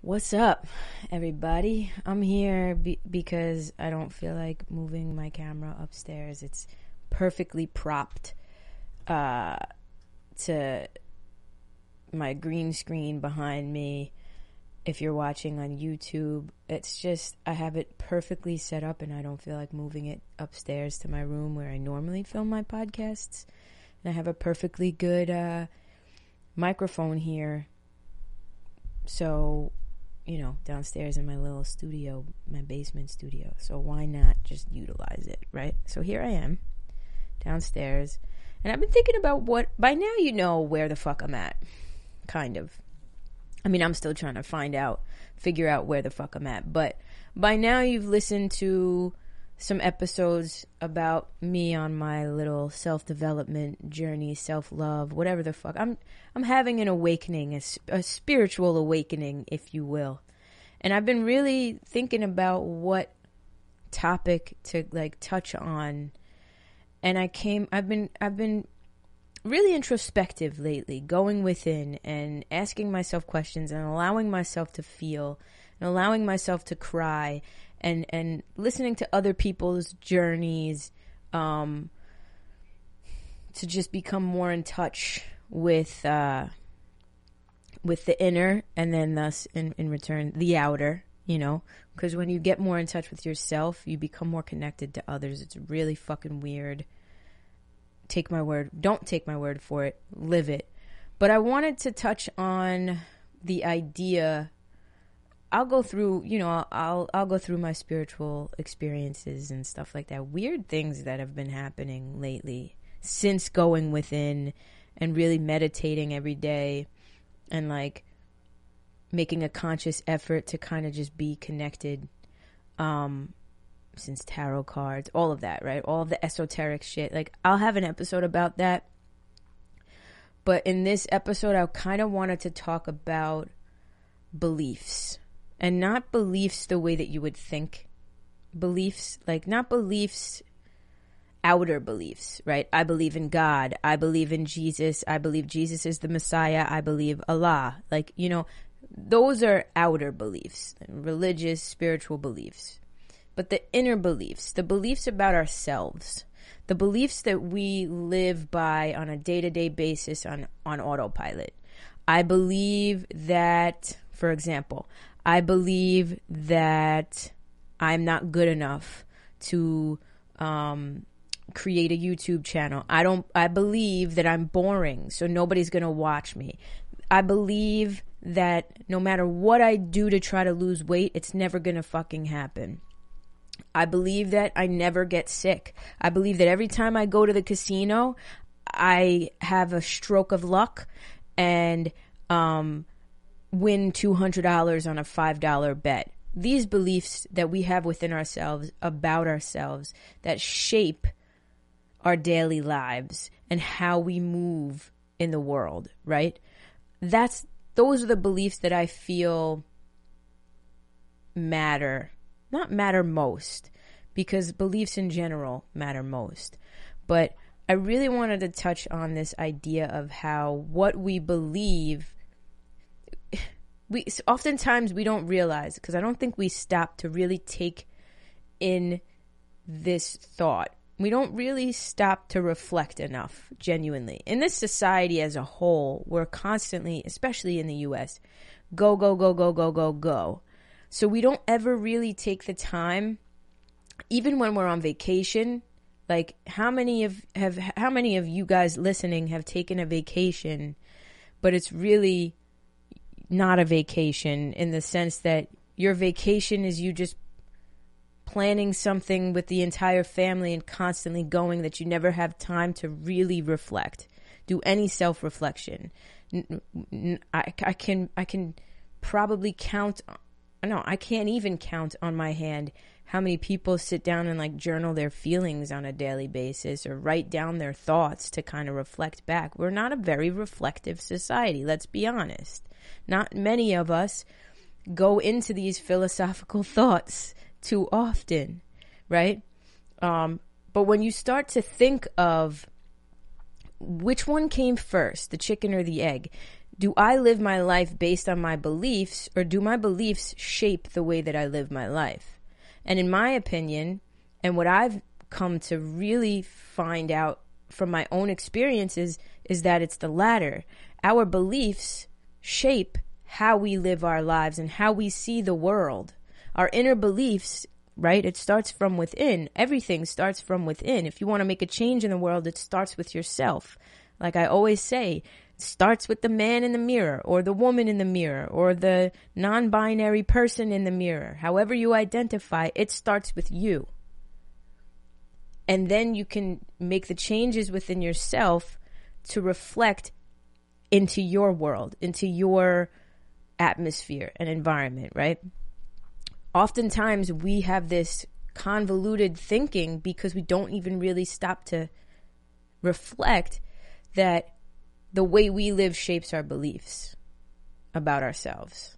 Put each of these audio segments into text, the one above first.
What's up, everybody? I'm here because I don't feel like moving my camera upstairs. It's perfectly propped to my green screen behind me. If you're watching on YouTube, it's just I have it perfectly set up and I don't feel like moving it upstairs to my room where I normally film my podcasts. And I have a perfectly good microphone here. So, downstairs in my little studio, my basement studio. So why not just utilize it, right? So here I am, downstairs. And I've been thinking about by now you know where the fuck I'm at, kind of. I mean, I'm still trying to figure out where the fuck I'm at. But by now you've listened to some episodes about me on my little self-development journey, self-love, whatever the fuck. I'm having an awakening, a spiritual awakening, if you will. And I've been really thinking about what topic to touch on. And I've been really introspective lately, going within and asking myself questions and allowing myself to feel and allowing myself to cry and listening to other people's journeys to just become more in touch with the inner and then thus in return the outer, because when you get more in touch with yourself, you become more connected to others. It's really fucking weird. Don't take my word for it, live it. But I wanted to touch on the idea. I'll go through, I'll go through my spiritual experiences and stuff like that. Weird things that have been happening lately since going within and really meditating every day and making a conscious effort to kind of just be connected. Since tarot cards, all of that, right? All of the esoteric shit. I'll have an episode about that. But in this episode, I kind of wanted to talk about beliefs. And not beliefs the way that you would think beliefs. Not beliefs, outer beliefs, right? I believe in God. I believe in Jesus. I believe Jesus is the Messiah. I believe Allah. Those are outer beliefs, religious, spiritual beliefs. But the inner beliefs, the beliefs about ourselves, the beliefs that we live by on a day-to-day basis on autopilot. I believe that, for example, I believe that I'm not good enough to create a YouTube channel. I believe that I'm boring, so nobody's going to watch me. I believe that no matter what I do to try to lose weight, it's never going to fucking happen. I believe that I never get sick. I believe that every time I go to the casino, I have a stroke of luck and win $200 on a $5 bet. These beliefs that we have within ourselves, about ourselves, that shape our daily lives and how we move in the world, right? Those are the beliefs that I feel matter. Not matter most, because beliefs in general matter most. But I really wanted to touch on this idea of how what we believe, oftentimes we don't realize, because I don't think we stop to really take in this thought. We don't really stop to reflect enough, genuinely. In this society as a whole, we're constantly, especially in the U.S., go, go, go, go, go, go, go. So we don't ever really take the time, even when we're on vacation. How many of you guys listening have taken a vacation, but it's really not a vacation in the sense that your vacation is you just planning something with the entire family and constantly going, that you never have time to really reflect, do any self-reflection. I can probably count. No, I can't even count on my hand how many people sit down and journal their feelings on a daily basis or write down their thoughts to kind of reflect back. We're not a very reflective society, let's be honest. Not many of us go into these philosophical thoughts too often, right? But when you start to think of which one came first, the chicken or the egg, Do I live my life based on my beliefs, or do my beliefs shape the way that I live my life? And in my opinion, and what I've come to really find out from my own experiences, is that it's the latter. Our beliefs shape how we live our lives and how we see the world. Our inner beliefs, right? It starts from within. Everything starts from within. If you want to make a change in the world, it starts with yourself. Like I always say, it starts with the man in the mirror, or the woman in the mirror, or the non-binary person in the mirror. However you identify, it starts with you. And then you can make the changes within yourself to reflect into your world, into your atmosphere and environment, right? Oftentimes we have this convoluted thinking because we don't even really stop to reflect that the way we live shapes our beliefs about ourselves.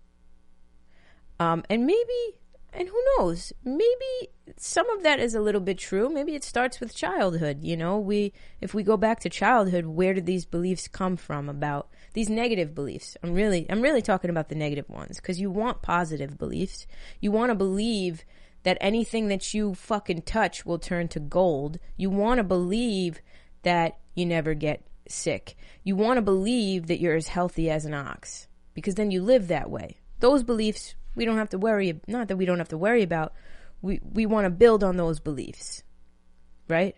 And who knows, maybe some of that is a little bit true. Maybe it starts with childhood. If we go back to childhood, where did these beliefs come from about these negative beliefs? I'm really talking about the negative ones, because you want positive beliefs. You want to believe that anything that you fucking touch will turn to gold. You want to believe that you never get sick. You want to believe that you're as healthy as an ox, because then you live that way. Those beliefs we don't have to worry, not that we don't have to worry about, we want to build on those beliefs, right?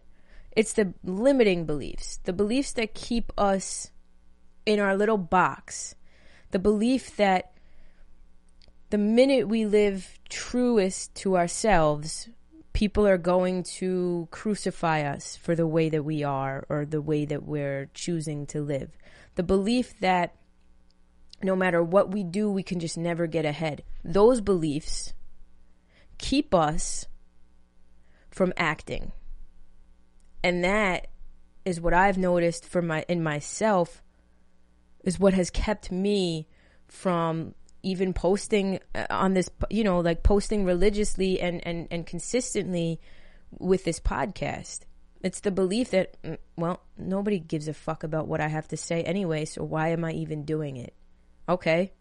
It's the limiting beliefs, the beliefs that keep us in our little box, the belief that the minute we live truest to ourselves, people are going to crucify us for the way that we are or the way that we're choosing to live. The belief that no matter what we do, we can just never get ahead. Those beliefs keep us from acting. And that is what I've noticed in myself, is what has kept me from even posting on this, like posting religiously and consistently with this podcast. It's the belief that, well, nobody gives a fuck about what I have to say anyway, so why am I even doing it? Okay,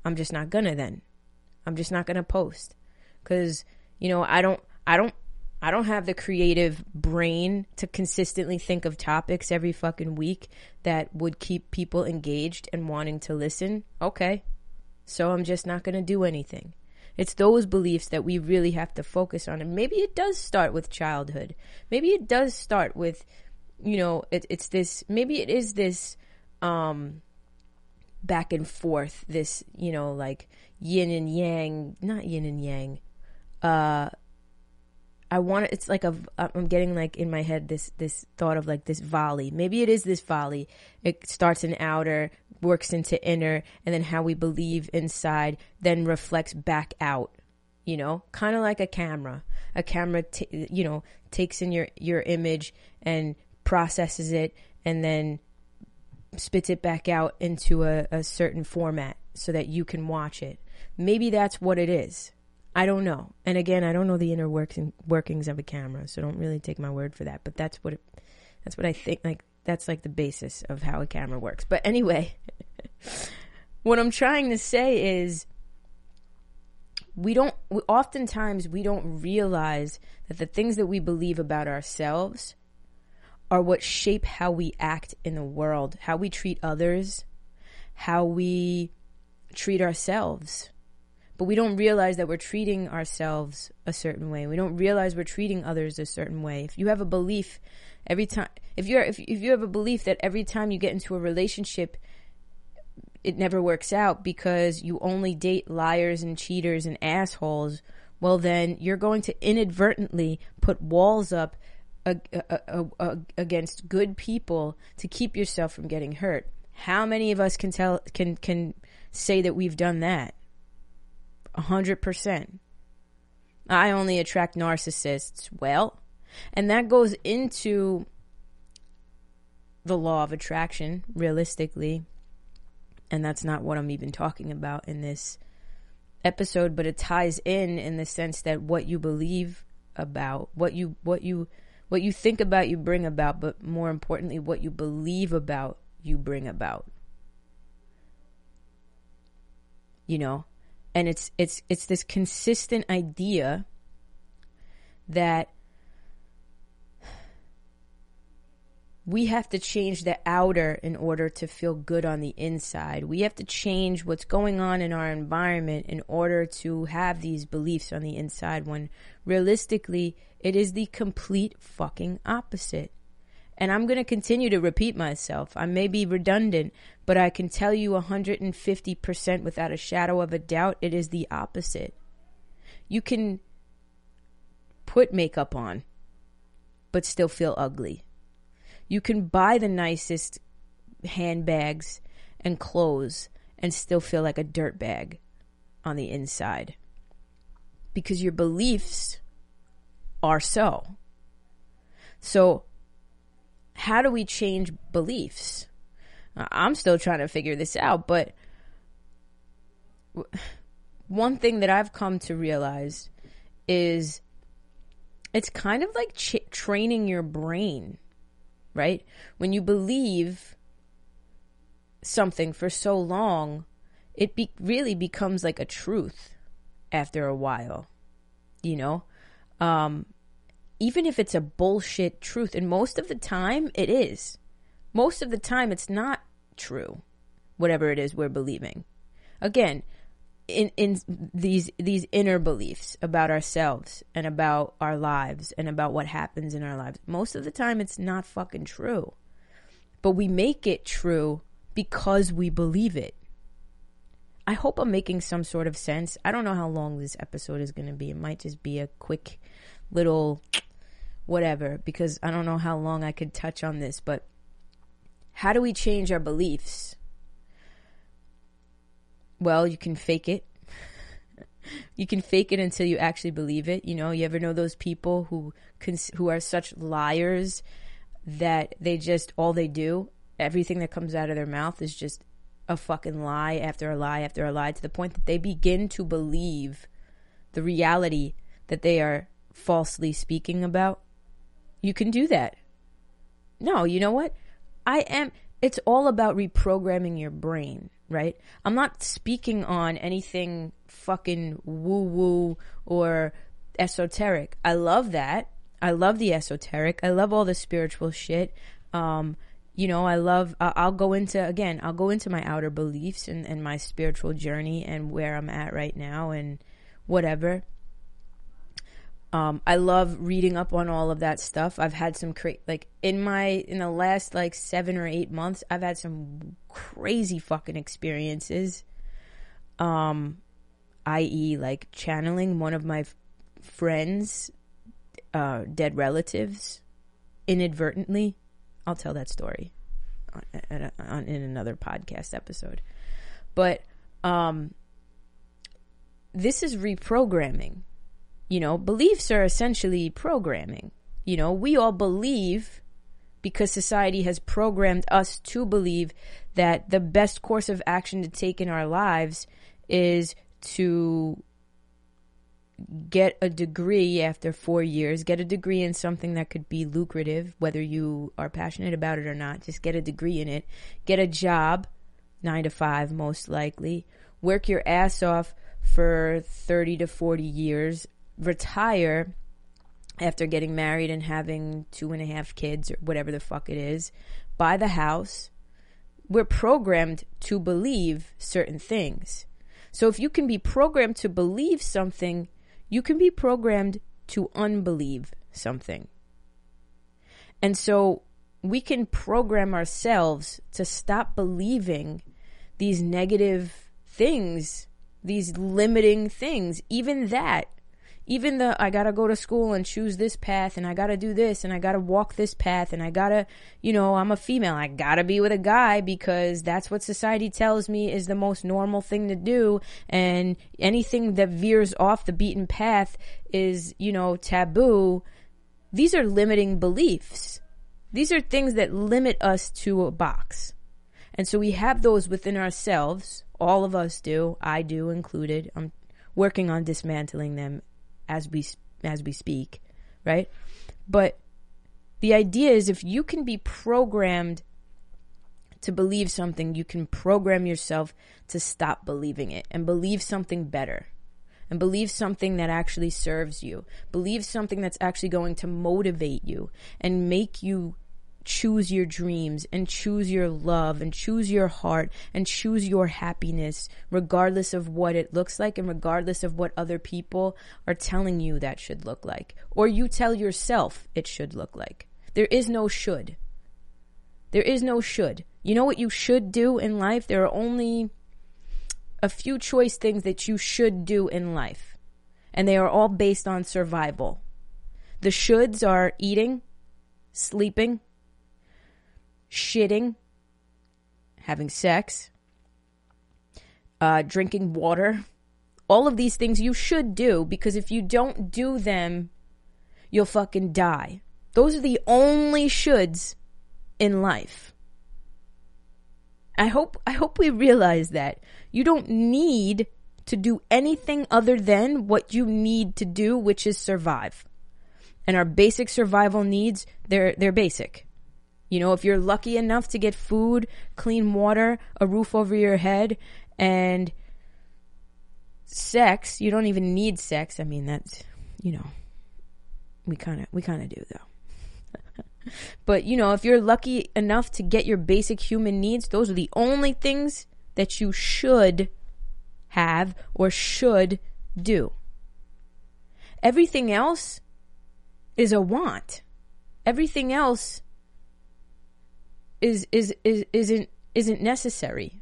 I'm just not gonna then. I'm just not gonna post, because I don't have the creative brain to consistently think of topics every fucking week that would keep people engaged and wanting to listen. Okay, so I'm just not gonna do anything. It's those beliefs that we really have to focus on, and maybe it does start with childhood. Maybe it does start with, it's this. Maybe it is this. Back and forth, this, like yin and yang, not yin and yang. It's like I'm getting like in my head this thought of like this volley. Maybe it is this volley. It starts in outer, works into inner, and then how we believe inside then reflects back out, kind of like a camera. A camera, takes in your image and processes it and then spits it back out into a certain format so that you can watch it. Maybe that's what it is. I don't know. And again, I don't know the inner workings of a camera, so don't really take my word for that. But that's what I think. Like, that's like the basis of how a camera works. But anyway, what I'm trying to say is oftentimes we don't realize that the things that we believe about ourselves are what shape how we act in the world, how we treat others, how we treat ourselves. But we don't realize that we're treating ourselves a certain way. We don't realize we're treating others a certain way. If you have a belief if you have a belief that every time you get into a relationship, it never works out because you only date liars and cheaters and assholes, well then you're going to inadvertently put walls up against good people to keep yourself from getting hurt. How many of us can say that we've done that? 100%. I only attract narcissists. Well, and that goes into the law of attraction, realistically. And that's not what I'm even talking about in this episode, but it ties in the sense that what you believe about, what you think about, you bring about, but more importantly, what you believe about, you bring about. you know? And it's this consistent idea that we have to change the outer in order to feel good on the inside. We have to change what's going on in our environment in order to have these beliefs on the inside, when realistically, it is the complete fucking opposite. And I'm going to continue to repeat myself. I may be redundant, but I can tell you 150% without a shadow of a doubt, it is the opposite. You can put makeup on, but still feel ugly. You can buy the nicest handbags and clothes and still feel like a dirtbag on the inside. Because your beliefs are so. So, how do we change beliefs? I'm still trying to figure this out, but one thing that I've come to realize is it's kind of like training your brain. Right? When you believe something for so long, it really becomes like a truth after a while, you know? Even if it's a bullshit truth, and most of the time it is. Most of the time it's not true, whatever it is we're believing. Again, in these inner beliefs about ourselves and about our lives and about what happens in our lives, most of the time it's not fucking true. But we make it true because we believe it. I hope I'm making some sort of sense. I don't know how long this episode is going to be. It might just be a quick little whatever, because I don't know how long I could touch on this. But how do we change our beliefs? Well, you can fake it. You can fake it until you actually believe it. You know, you ever know those people who are such liars that they just, all they do, everything that comes out of their mouth is just a fucking lie after a lie after a lie, to the point that they begin to believe the reality that they are falsely speaking about? You can do that. No, you know what? It's all about reprogramming your brain. Right? I'm not speaking on anything fucking woo-woo or esoteric. I love that. I love the esoteric. I love all the spiritual shit. You know, I'll go into my outer beliefs and my spiritual journey and where I'm at right now and whatever. I love reading up on all of that stuff. I've had some in the last 7 or 8 months, I've had some crazy fucking experiences. I.e. like channeling one of my friends' dead relatives inadvertently. I'll tell that story in another podcast episode. But this is reprogramming. You know, beliefs are essentially programming. You know, we all believe because society has programmed us to believe that the best course of action to take in our lives is to get a degree after 4 years, get a degree in something that could be lucrative, whether you are passionate about it or not. Just get a degree in it. Get a job, 9 to 5 most likely. Work your ass off for 30 to 40 years. Retire after getting married and having 2.5 kids or whatever the fuck it is. Buy the house. We're programmed to believe certain things. So if you can be programmed to believe something, you can be programmed to unbelieve something. And so we can program ourselves to stop believing these negative things, these limiting things, even the I gotta go to school and choose this path, and I gotta do this, and I gotta walk this path, and I gotta, I'm a female, I gotta be with a guy because that's what society tells me is the most normal thing to do, and anything that veers off the beaten path is, taboo. These are limiting beliefs. These are things that limit us to a box. And so we have those within ourselves. All of us do. I do included. I'm working on dismantling them as we speak, right? But the idea is if you can be programmed to believe something, you can program yourself to stop believing it and believe something better. And believe something that actually serves you. Believe something that's actually going to motivate you and make you choose your dreams and choose your love and choose your heart and choose your happiness, regardless of what it looks like and regardless of what other people are telling you that should look like, or you tell yourself it should look like. There is no should. There is no should. You know what you should do in life? There are only a few choice things that you should do in life, and they are all based on survival. The shoulds are eating, sleeping, shitting, having sex, drinking water. All of these things you should do, because if you don't do them, you'll fucking die. Those are the only shoulds in life. I hope we realize that. You don't need to do anything other than what you need to do, which is survive. And our basic survival needs, they're basic. You know, if you're lucky enough to get food, clean water, a roof over your head, and sex, you don't even need sex. I mean, that's, you know, we kind of do though. But, you know, if you're lucky enough to get your basic human needs, those are the only things that you should have or should do. Everything else is a want. Everything else isn't necessary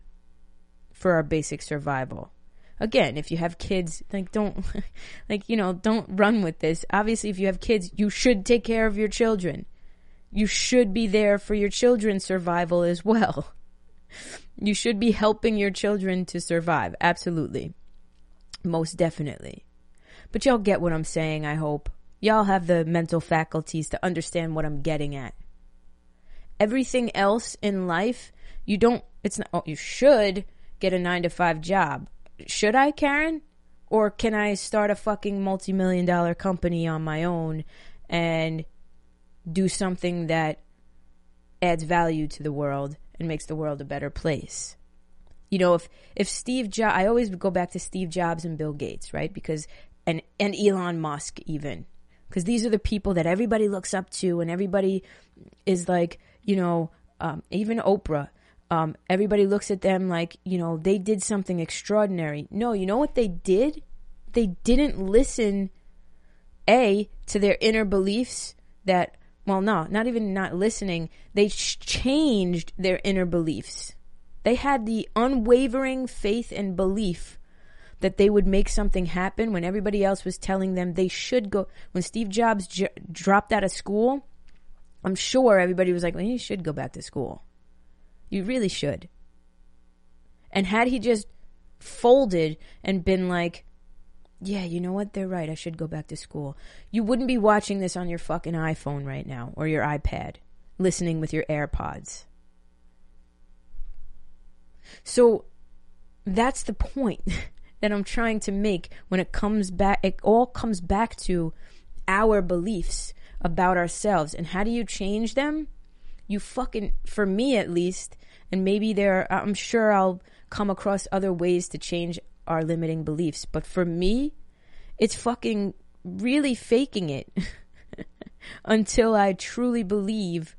for our basic survival. Again, if you have kids, don't run with this. Obviously, if you have kids, you should take care of your children. You should be there for your children's survival as well. You should be helping your children to survive. Absolutely. Most definitely. But y'all get what I'm saying, I hope. Y'all have the mental faculties to understand what I'm getting at. Everything else in life, you should get a 9-to-5 job. Should I, Karen? Or can I start a fucking multi-million-dollar company on my own and do something that adds value to the world and makes the world a better place? You know, if Steve Jobs, I always go back to Steve Jobs and Bill Gates, right? Because, and Elon Musk even, because these are the people that everybody looks up to, and everybody is like, you know, even Oprah, everybody looks at them like, you know, they did something extraordinary. No, you know what they did? They didn't listen, to their inner beliefs that, well, no, not even not listening. They changed their inner beliefs. They had the unwavering faith and belief that they would make something happen when everybody else was telling them they should go. When Steve Jobs dropped out of school, I'm sure everybody was like, well, you should go back to school. You really should. And had he just folded and been like, yeah, you know what? They're right. I should go back to school. You wouldn't be watching this on your fucking iPhone right now or your iPad, listening with your AirPods. So that's the point that I'm trying to make when it comes back. It all comes back to our beliefs about ourselves. And how do you change them? You fucking, for me at least, and maybe I'm sure I'll come across other ways to change our limiting beliefs. But for me, it's fucking really faking it until I truly believe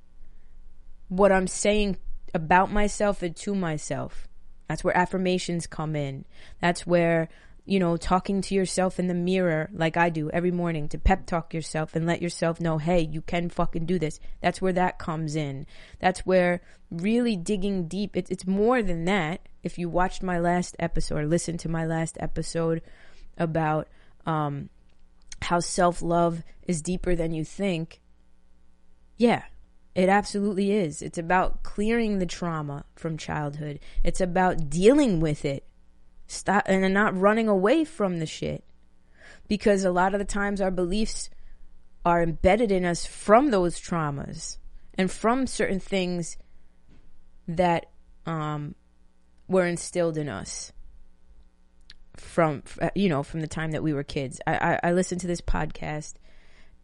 what I'm saying about myself and to myself. That's where affirmations come in. That's where, you know, talking to yourself in the mirror like I do every morning, to pep talk yourself and let yourself know, hey, you can fucking do this. That's where that comes in. That's where really digging deep. It's more than that. If you watched my last episode or listened to my last episode about how self-love is deeper than you think, yeah, it absolutely is. It's about clearing the trauma from childhood. It's about dealing with it. Stop and not running away from the shit. Because a lot of the times our beliefs are embedded in us from those traumas and from certain things that were instilled in us from the time that we were kids. I listened to this podcast,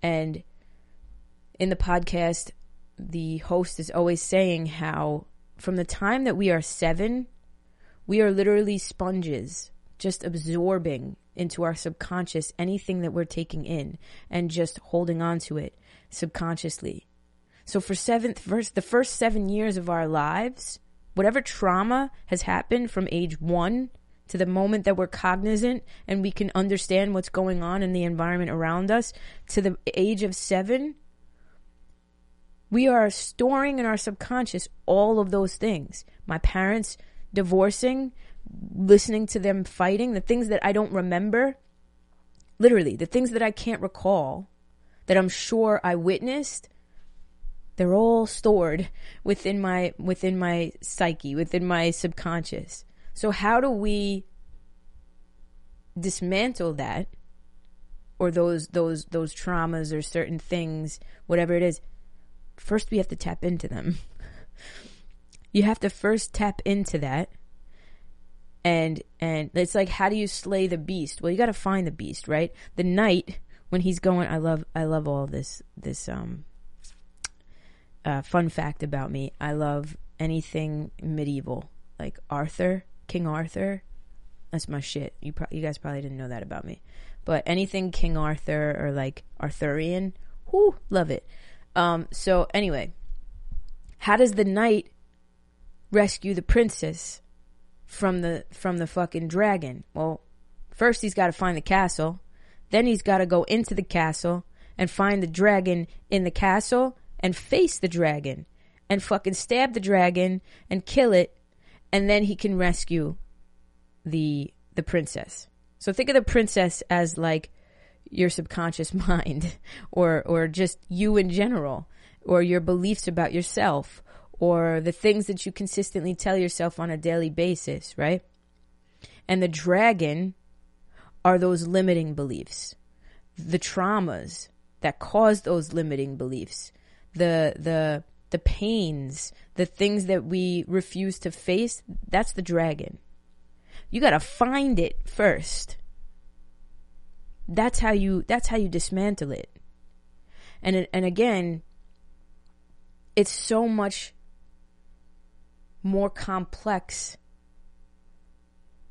and in the podcast, the host is always saying how from the time that we are 7, we are literally sponges, just absorbing into our subconscious anything that we're taking in and just holding on to it subconsciously. So for the first 7 years of our lives, whatever trauma has happened from age 1 to the moment that we're cognizant and we can understand what's going on in the environment around us, to the age of 7, we are storing in our subconscious all of those things. My parents divorcing, listening to them fighting, the things that I don't remember, literally, the things that I can't recall, that I'm sure I witnessed, they're all stored within my psyche, within my subconscious. So how do we dismantle that, or those traumas or certain things, whatever it is? First, we have to tap into them. You have to first tap into that. And it's like, how do you slay the beast? Well, you got to find the beast, right? The knight, when he's going, I love all this fun fact about me. I love anything medieval, like King Arthur. That's my shit. You guys probably didn't know that about me, but anything King Arthur or like Arthurian, whoo, love it. So anyway, how does the knight rescue the princess from the fucking dragon? Well, first he's got to find the castle, then he's got to go into the castle and find the dragon in the castle and face the dragon and fucking stab the dragon and kill it, and then he can rescue the princess. So think of the princess as like your subconscious mind, or just you in general, or your beliefs about yourself, or the things that you consistently tell yourself on a daily basis, right? And the dragon are those limiting beliefs, the traumas that cause those limiting beliefs, the pains, the things that we refuse to face. That's the dragon. You got to find it first. That's how you dismantle it. And again, it's so much more complex.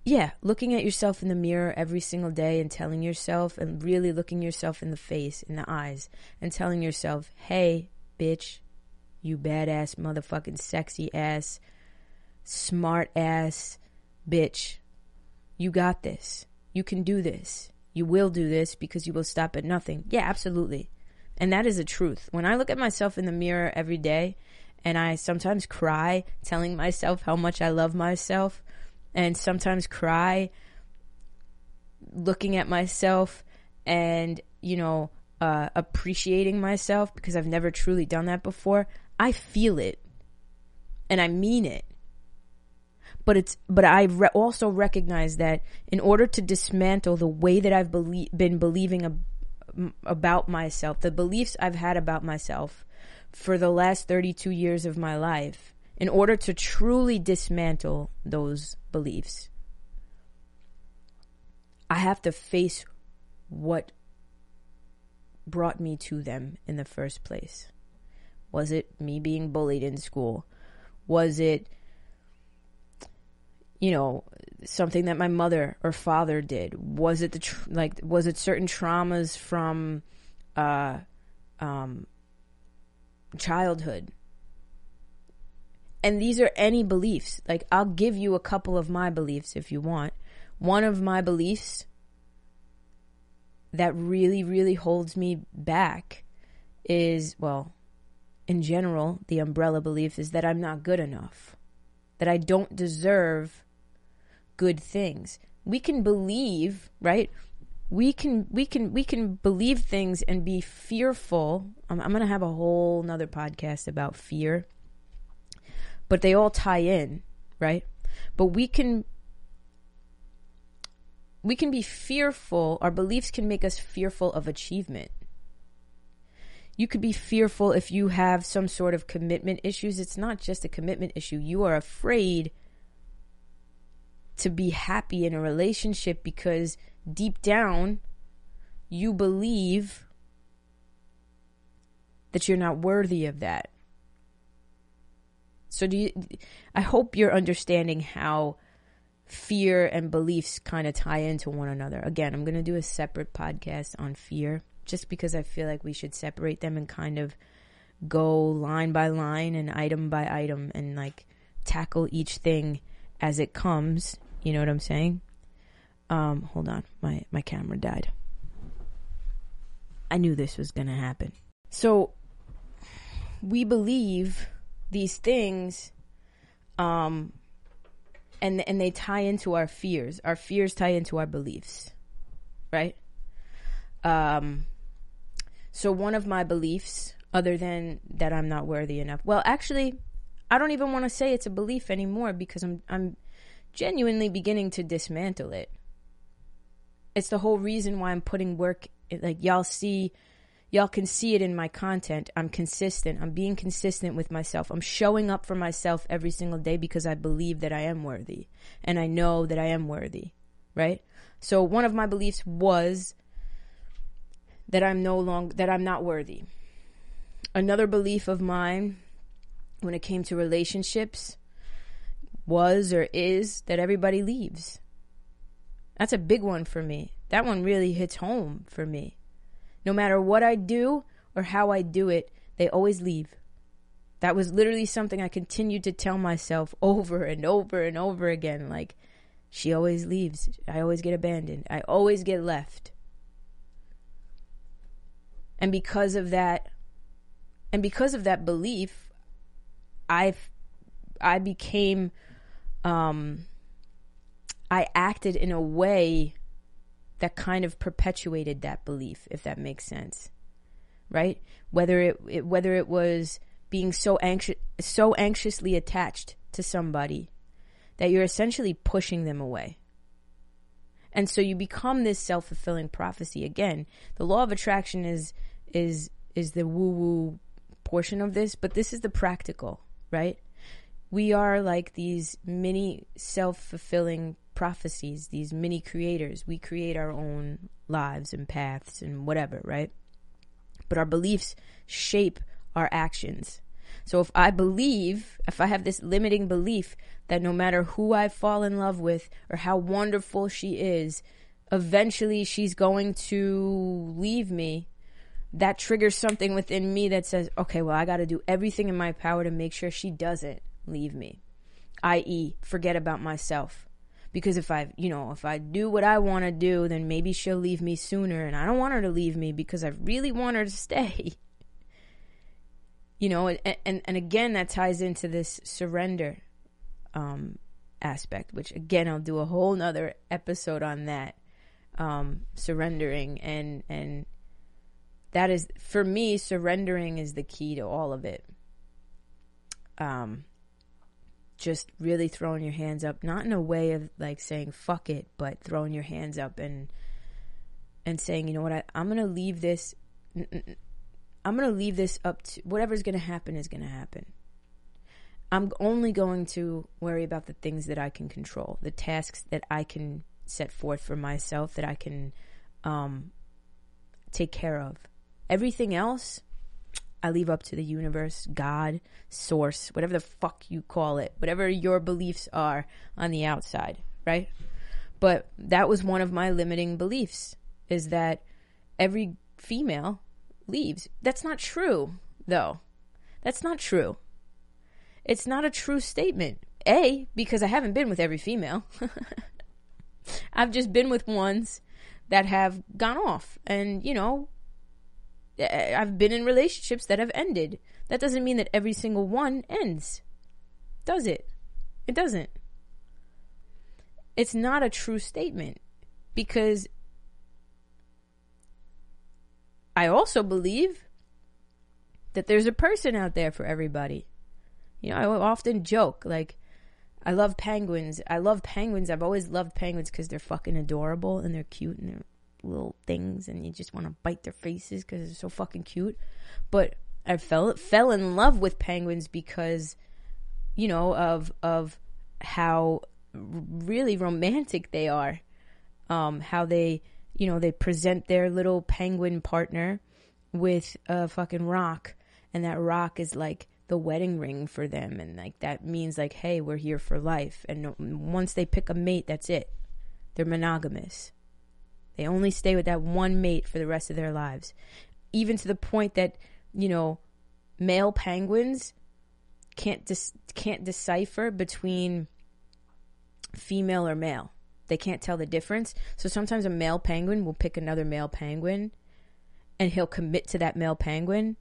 Yeah, looking at yourself in the mirror every single day and telling yourself, and really looking yourself in the face, in the eyes, and telling yourself, hey, bitch, you badass motherfucking sexy ass, smart ass bitch. You got this. You can do this. You will do this because you will stop at nothing. Yeah, absolutely. And that is the truth. When I look at myself in the mirror every day, and I sometimes cry telling myself how much I love myself, and sometimes cry looking at myself and, appreciating myself because I've never truly done that before, I feel it. And I mean it. But I also recognize that in order to dismantle the way that I've been believing about myself, the beliefs I've had about myself for the last 32 years of my life, in order to truly dismantle those beliefs, I have to face what brought me to them in the first place. Was it me being bullied in school? Was it something that my mother or father did? Was it was it certain traumas from childhood? And these are any beliefs. Like, I'll give you a couple of my beliefs if you want. One of my beliefs that really, really holds me back is, well, in general, the umbrella belief is that I'm not good enough, that I don't deserve good things. We can believe, right? We can believe things and be fearful. I'm going to have a whole nother podcast about fear, but they all tie in, right? But we can be fearful. Our beliefs can make us fearful of achievement. You could be fearful if you have some sort of commitment issues. It's not just a commitment issue. You are afraid to be happy in a relationship because deep down you believe that you're not worthy of that. So I hope you're understanding how fear and beliefs kind of tie into one another. Again, I'm going to do a separate podcast on fear just because I feel like we should separate them and kind of go line by line and item by item and like tackle each thing as it comes. You know what I'm saying? Hold on. My camera died. I knew this was going to happen. So we believe these things, and they tie into our fears. Our fears tie into our beliefs, right? So one of my beliefs, other than that I'm not worthy enough. Well, actually, I don't even want to say it's a belief anymore because I'm genuinely beginning to dismantle it. It's the whole reason why I'm putting work. Like y'all can see it in my content. I'm consistent. I'm being consistent with myself. I'm showing up for myself every single day because I believe that I am worthy. And I know that I am worthy. Right? So one of my beliefs was that I'm not worthy. Another belief of mine when it came to relationships was or is that everybody leaves. That's a big one for me. That one really hits home for me. No matter what I do or how I do it, they always leave. That was literally something I continued to tell myself over and over and over again. Like, she always leaves. I always get abandoned. I always get left. And because of that belief, I became, I acted in a way that kind of perpetuated that belief, if that makes sense, right? Whether it was being so anxiously attached to somebody that you're essentially pushing them away. And so you become this self-fulfilling prophecy. Again, the law of attraction is the woo-woo portion of this, but this is the practical, right? We are like these mini self-fulfilling prophecies, these mini creators. We create our own lives and paths and whatever, right? But our beliefs shape our actions. So if I have this limiting belief that no matter who I fall in love with or how wonderful she is, eventually she's going to leave me, that triggers something within me that says, okay, well, I got to do everything in my power to make sure she doesn't leave me, i.e., forget about myself. Because if I do what I want to do, then maybe she'll leave me sooner, and I don't want her to leave me because I really want her to stay. And again, that ties into this surrender aspect, which again, I'll do a whole nother episode on that, surrendering. And that is, for me, surrendering is the key to all of it. Just really throwing your hands up, not in a way of like saying fuck it, but throwing your hands up and saying, you know what, I'm going to leave this up to whatever's going to happen is going to happen. I'm only going to worry about the things that I can control, the tasks that I can set forth for myself, that I can take care of. Everything else, I leave up to the universe, God, source, whatever the fuck you call it, whatever your beliefs are on the outside, right? But that was one of my limiting beliefs, is that every female leaves. That's not true, though. That's not true. It's not a true statement. A, because I haven't been with every female. I've just been with ones that have gone off. And, I've been in relationships that have ended. That doesn't mean that every single one ends. Does it? It doesn't. It's not a true statement, because I also believe that there's a person out there for everybody. I often joke, like, I love penguins. I've always loved penguins because they're fucking adorable and they're cute and they're little things and you just want to bite their faces because they're so fucking cute. But I fell in love with penguins because, of how really romantic they are. How they present their little penguin partner with a fucking rock, and that rock is like the wedding ring for them, and like that means like, hey, we're here for life. And once they pick a mate, that's it. They're monogamous. They only stay with that one mate for the rest of their lives. Even to the point that, you know, male penguins can't decipher between female or male. They can't tell the difference. So sometimes a male penguin will pick another male penguin and he'll commit to that male penguin.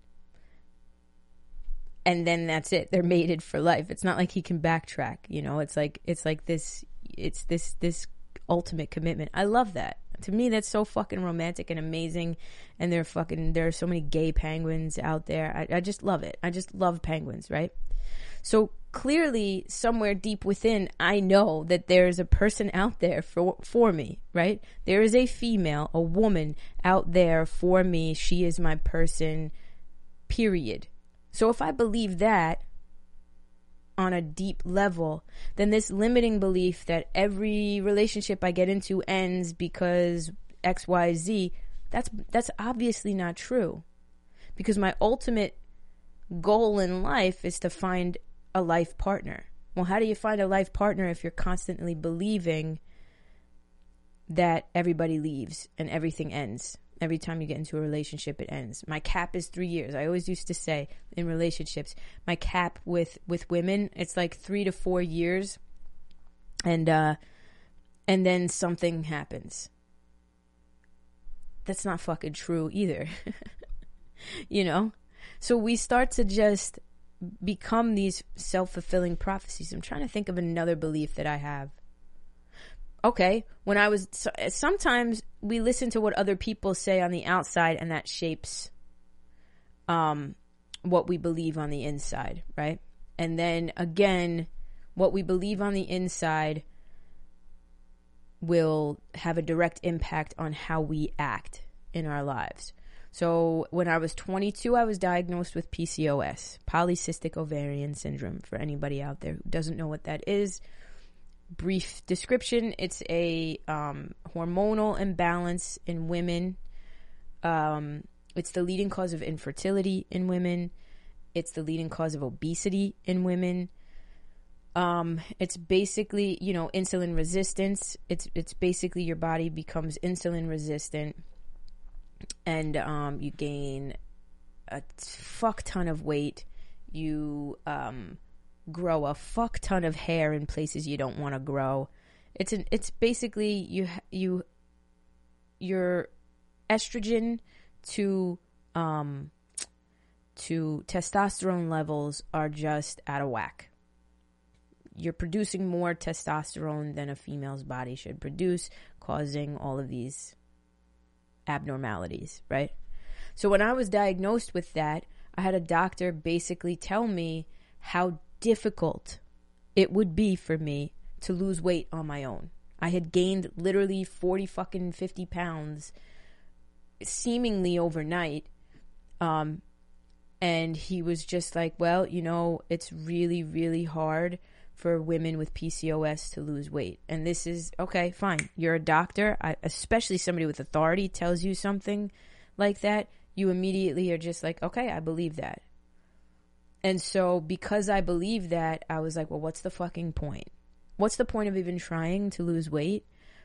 And then that's it. They're mated for life. It's not like he can backtrack, you know. It's this ultimate commitment. I love that. To me, that's so fucking romantic and amazing. And there are so many gay penguins out there. I just love it. I just love penguins, right? So clearly, somewhere deep within, I know that there's a person out there for me, right? There is a female, a woman out there for me. She is my person, period. So if I believe that on a deep level, then this limiting belief that every relationship I get into ends because XYZ, that's obviously not true. Because my ultimate goal in life is to find a life partner. Well, how do you find a life partner if you're constantly believing that everybody leaves and everything ends? Every time you get into a relationship, it ends. My cap is 3 years. I always used to say in relationships, my cap with women, it's like 3 to 4 years, and then something happens. That's not fucking true either. You know? So we start to just become these self-fulfilling prophecies. I'm trying to think of another belief that I have. Okay, sometimes we listen to what other people say on the outside, and that shapes what we believe on the inside, right? And then again, what we believe on the inside will have a direct impact on how we act in our lives. So when I was 22, I was diagnosed with PCOS, polycystic ovarian syndrome, for anybody out there who doesn't know what that is. Brief description: it's a hormonal imbalance in women. It's the leading cause of infertility in women. It's the leading cause of obesity in women. It's basically, you know, insulin resistance. It's basically your body becomes insulin resistant, and you gain a fuck ton of weight. You grow a fuck ton of hair in places you don't want to grow. It's basically your estrogen to testosterone levels are just out of whack. You're producing more testosterone than a female's body should produce, causing all of these abnormalities, right? So when I was diagnosed with that, I had a doctor basically tell me how difficult it would be for me to lose weight on my own. I had gained literally 50 pounds seemingly overnight. And he was just like, well, you know, it's really, really hard for women with PCOS to lose weight. And this is, okay, fine. You're a doctor, especially somebody with authority tells you something like that. You immediately are just like, okay, I believe that. And so because I believe that, I was like, well, what's the fucking point? What's the point of even trying to lose weight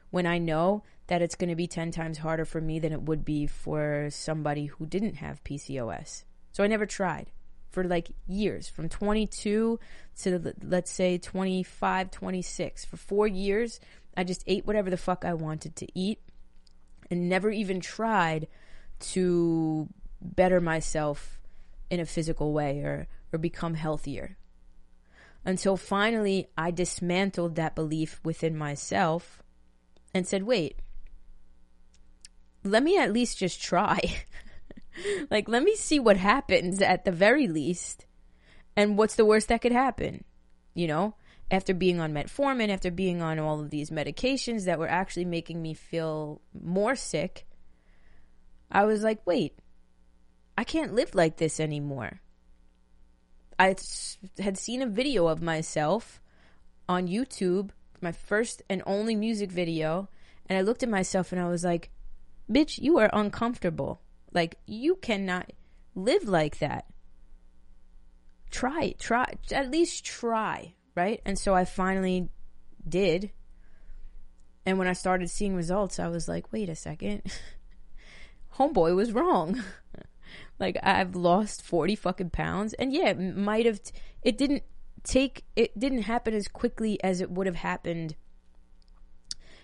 when I know that it's going to be 10 times harder for me than it would be for somebody who didn't have PCOS? So I never tried for like years, from 22 to let's say 25, 26. For 4 years, I just ate whatever the fuck I wanted to eat and never even tried to better myself in a physical way or become healthier. Until finally I dismantled that belief within myself and said, wait, let me at least just try. Like, let me see what happens at the very least. And what's the worst that could happen? You know, after being on metformin, after being on all of these medications that were actually making me feel more sick, I was like, wait, I can't live like this anymore. I had seen a video of myself on YouTube, my first and only music video, and I looked at myself and I was like, bitch, you are uncomfortable. Like, you cannot live like that. try, at least try, right? And so I finally did. And when I started seeing results, I was like, wait a second. Homeboy was wrong. Like, I've lost 40 fucking pounds. And yeah, it didn't happen as quickly as it would have happened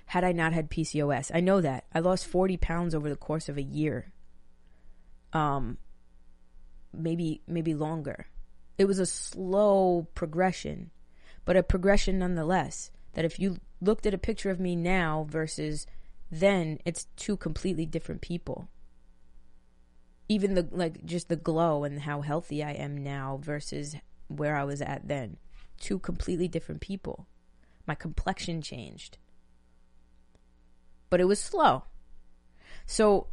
had I not had PCOS. I know that. I lost 40 pounds over the course of a year. Maybe longer. It was a slow progression, but a progression nonetheless. That if you looked at a picture of me now versus then, it's two completely different people. Even just the glow and how healthy I am now versus where I was at then. Two completely different people. My complexion changed. But it was slow. So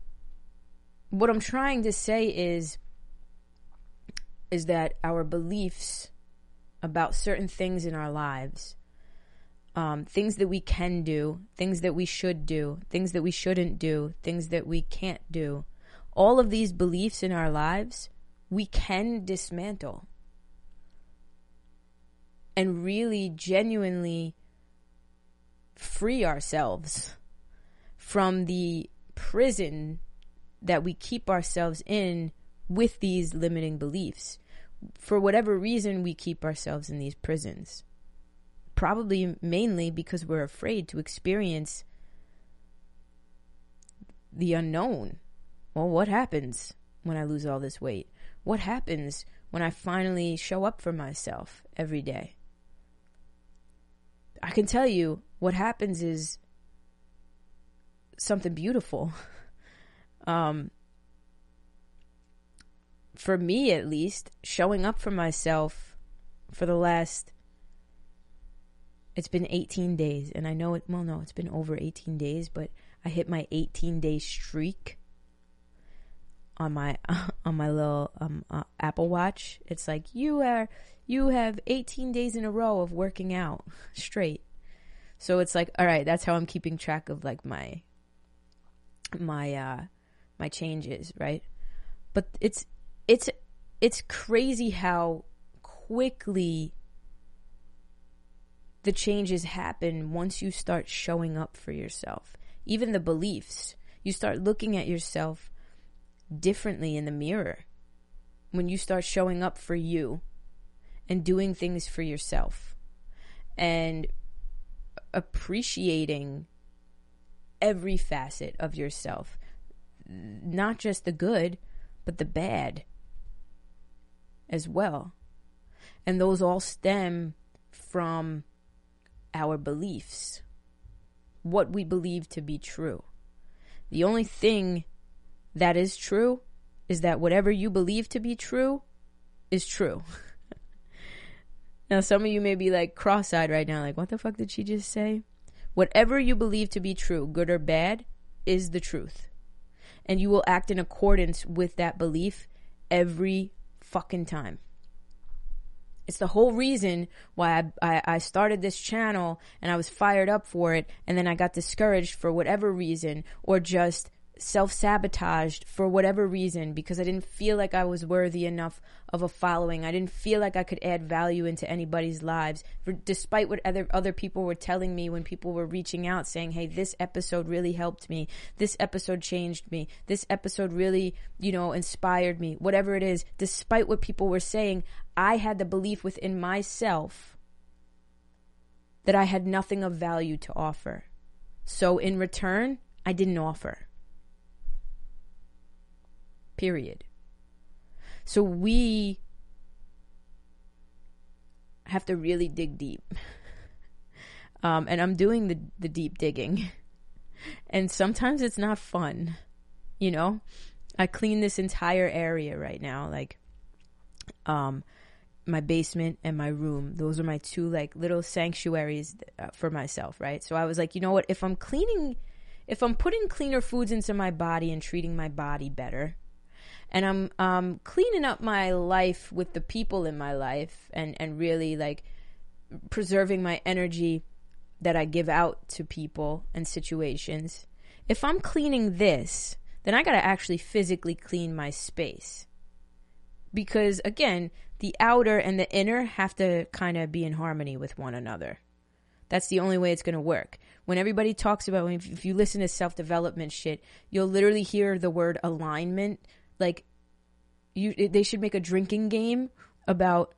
what I'm trying to say is that our beliefs about certain things in our lives, things that we can do, things that we should do, things that we shouldn't do, things that we can't do, all of these beliefs in our lives, we can dismantle and really genuinely free ourselves from the prison that we keep ourselves in with these limiting beliefs. For whatever reason, we keep ourselves in these prisons. Probably mainly because we're afraid to experience the unknown. Well, what happens when I lose all this weight? What happens when I finally show up for myself every day? I can tell you what happens is something beautiful. For me, at least, showing up for myself for the last, it's been 18 days. And I know it's been over 18 days, but I hit my 18-day streak on my little Apple Watch. It's like, you have 18 days in a row of working out straight. So it's like, all right, that's how I'm keeping track of like my changes, right? But it's crazy how quickly the changes happen once you start showing up for yourself. Even the beliefs, you start looking at yourself differently in the mirror when you start showing up for you and doing things for yourself and appreciating every facet of yourself, not just the good, but the bad as well. And those all stem from our beliefs, what we believe to be true. The only thing that is true is that whatever you believe to be true is true. Now, some of you may be like cross-eyed right now, like, what the fuck did she just say? Whatever you believe to be true, good or bad, is the truth. And you will act in accordance with that belief every fucking time. It's the whole reason why I started this channel and I was fired up for it, and then I got discouraged for whatever reason, or just self-sabotaged for whatever reason, because I didn't feel like I was worthy enough of a following. I didn't feel like I could add value into anybody's lives, despite what other people were telling me when people were reaching out saying, hey, this episode really helped me. This episode changed me. This episode really, inspired me. Whatever it is, despite what people were saying, I had the belief within myself that I had nothing of value to offer. So in return, I didn't offer. Period. So we have to really dig deep. And I'm doing the deep digging. And sometimes it's not fun. I clean this entire area right now. Like, my basement and my room. Those are my two like little sanctuaries for myself, right? So I was like, you know what? If I'm putting cleaner foods into my body and treating my body better, and I'm cleaning up my life with the people in my life and really like preserving my energy that I give out to people and situations. If I'm cleaning this, then I got to actually physically clean my space. Because again, the outer and the inner have to kind of be in harmony with one another. That's the only way it's going to work. When everybody talks about, if you listen to self-development shit, you'll literally hear the word alignment. Like, they should make a drinking game about,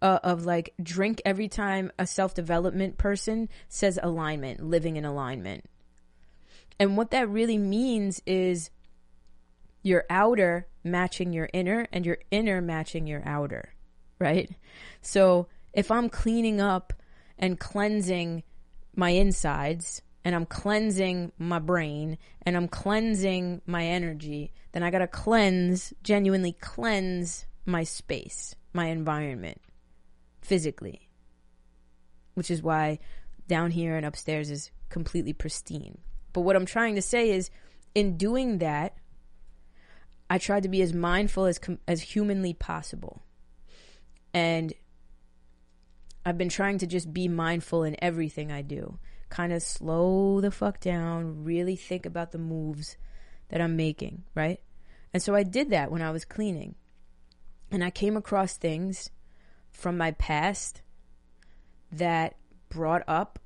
of like, drink every time a self-development person says alignment, living in alignment. And what that really means is your outer matching your inner and your inner matching your outer, right? So if I'm cleaning up and cleansing my insides, and I'm cleansing my brain, and I'm cleansing my energy, then I gotta genuinely cleanse my space, my environment, physically. Which is why down here and upstairs is completely pristine. But what I'm trying to say is, in doing that, I tried to be as mindful as humanly possible. And I've been trying to just be mindful in everything I do. Kind of slow the fuck down, really think about the moves that I'm making, right? And so I did that when I was cleaning. And I came across things from my past that brought up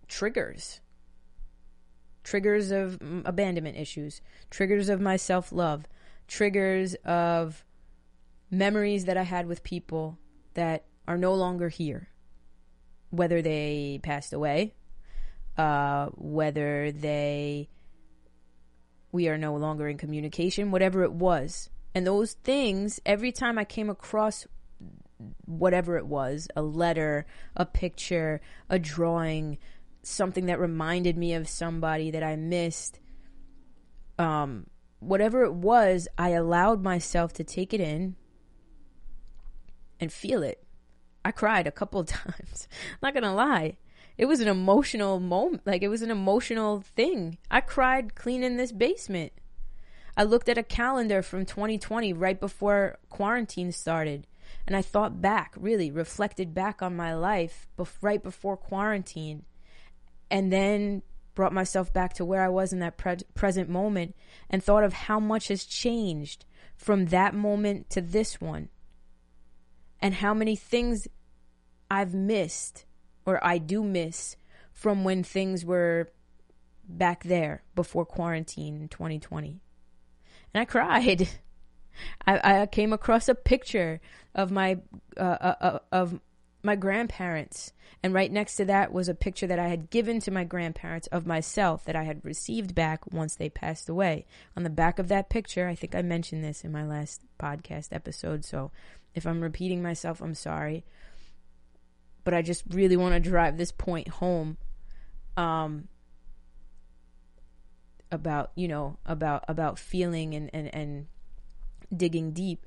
triggers of abandonment issues, triggers of my self-love, triggers of memories that I had with people that are no longer here, whether they passed away, whether we are no longer in communication, whatever it was. And those things, every time I came across whatever it was, a letter, a picture, a drawing, something that reminded me of somebody that I missed, whatever it was, I allowed myself to take it in and feel it. I cried a couple of times. I'm not gonna lie. It was an emotional moment. Like, it was an emotional thing. I cried cleaning this basement. I looked at a calendar from 2020 right before quarantine started. And I thought back, really reflected back on my life right before quarantine. And then brought myself back to where I was in that present moment and thought of how much has changed from that moment to this one. And how many things I've missed, or I do miss, from when things were back there before quarantine in 2020. And I cried. I came across a picture of my grandparents, and right next to that was a picture that I had given to my grandparents of myself that I had received back once they passed away. On the back of that picture, I think I mentioned this in my last podcast episode, so if I'm repeating myself, I'm sorry. But I just really want to drive this point home, about feeling and digging deep.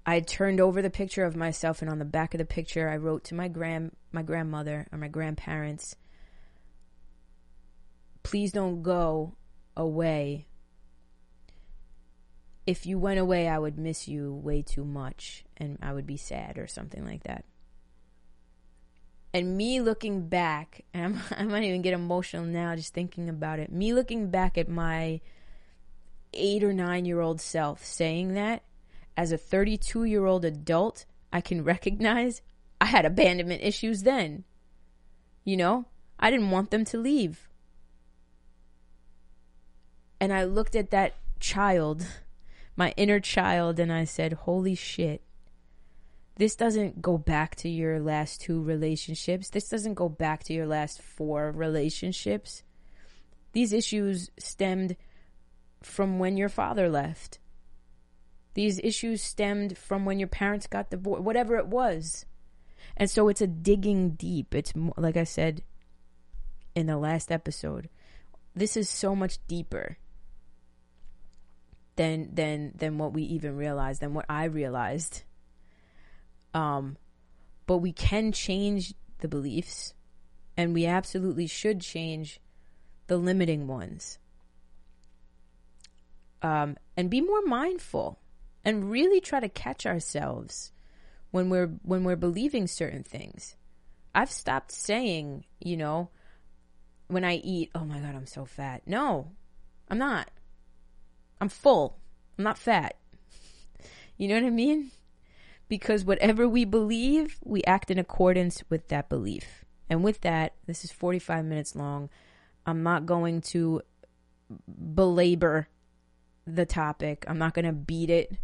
I turned over the picture of myself, and on the back of the picture, I wrote to my grandmother or my grandparents, "Please don't go away. If you went away, I would miss you way too much, and I would be sad," or something like that. And me looking back, and I might even get emotional now just thinking about it. Me looking back at my 8 or 9-year-old self saying that, as a 32-year-old adult, I can recognize I had abandonment issues then. You know, I didn't want them to leave. And I looked at that child, my inner child, and I said, holy shit. This doesn't go back to your last 2 relationships. This doesn't go back to your last 4 relationships. These issues stemmed from when your father left. These issues stemmed from when your parents got divorced, whatever it was. And so it's a digging deep. It's more, like I said in the last episode, this is so much deeper than what we even realized, than what I realized. But we can change the beliefs, and we absolutely should change the limiting ones. And be more mindful, and really try to catch ourselves when we're believing certain things. I've stopped saying, when I eat, oh my God, I'm so fat. No, I'm not. I'm full. I'm not fat. You know what I mean? Because whatever we believe, we act in accordance with that belief. And with that, this is 45 minutes long. I'm not going to belabor the topic. I'm not going to beat it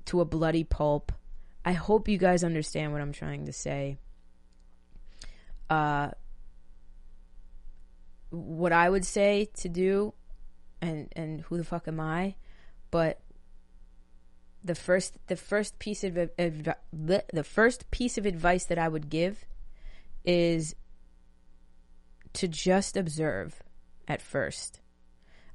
to a bloody pulp. I hope you guys understand what I'm trying to say. What I would say to do, and who the fuck am I? But the first piece of advice that I would give is to just observe at first.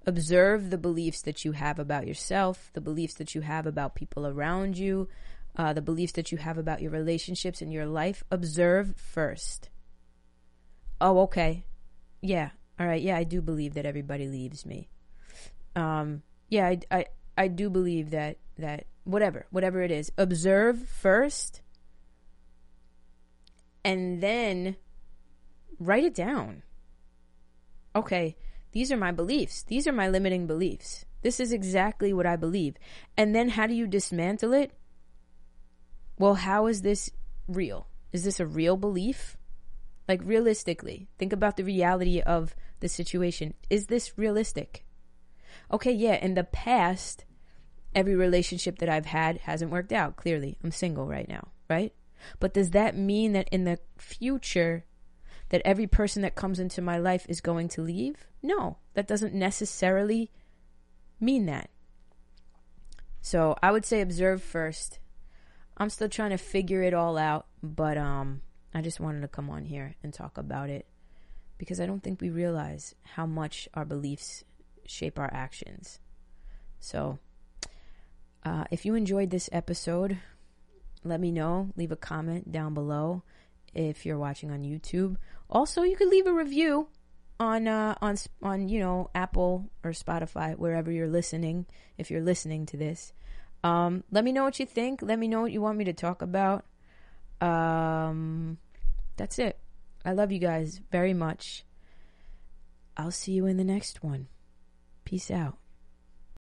Observe the beliefs that you have about yourself, the beliefs that you have about people around you, the beliefs that you have about your relationships in your life. Observe first. Oh, okay. Yeah. All right. Yeah, I do believe that everybody leaves me. Yeah, I do believe that whatever it is. Observe first. And then write it down. Okay, these are my beliefs. These are my limiting beliefs. This is exactly what I believe. And then how do you dismantle it? Well, how is this real? Is this a real belief? Like, realistically, think about the reality of the situation. Is this realistic? Okay, yeah, in the past, every relationship that I've had hasn't worked out. Clearly, I'm single right now, right? But does that mean that in the future that every person that comes into my life is going to leave? No, that doesn't necessarily mean that. So I would say observe first. I'm still trying to figure it all out, but I just wanted to come on here and talk about it because I don't think we realize how much our beliefs shape our actions. So if you enjoyed this episode, let me know. Leave a comment down below if you're watching on YouTube. Also, you could leave a review on Apple or Spotify, wherever you're listening, if you're listening to this. Let me know what you think. Let me know what you want me to talk about. That's it. I love you guys very much. I'll see you in the next one. Peace out.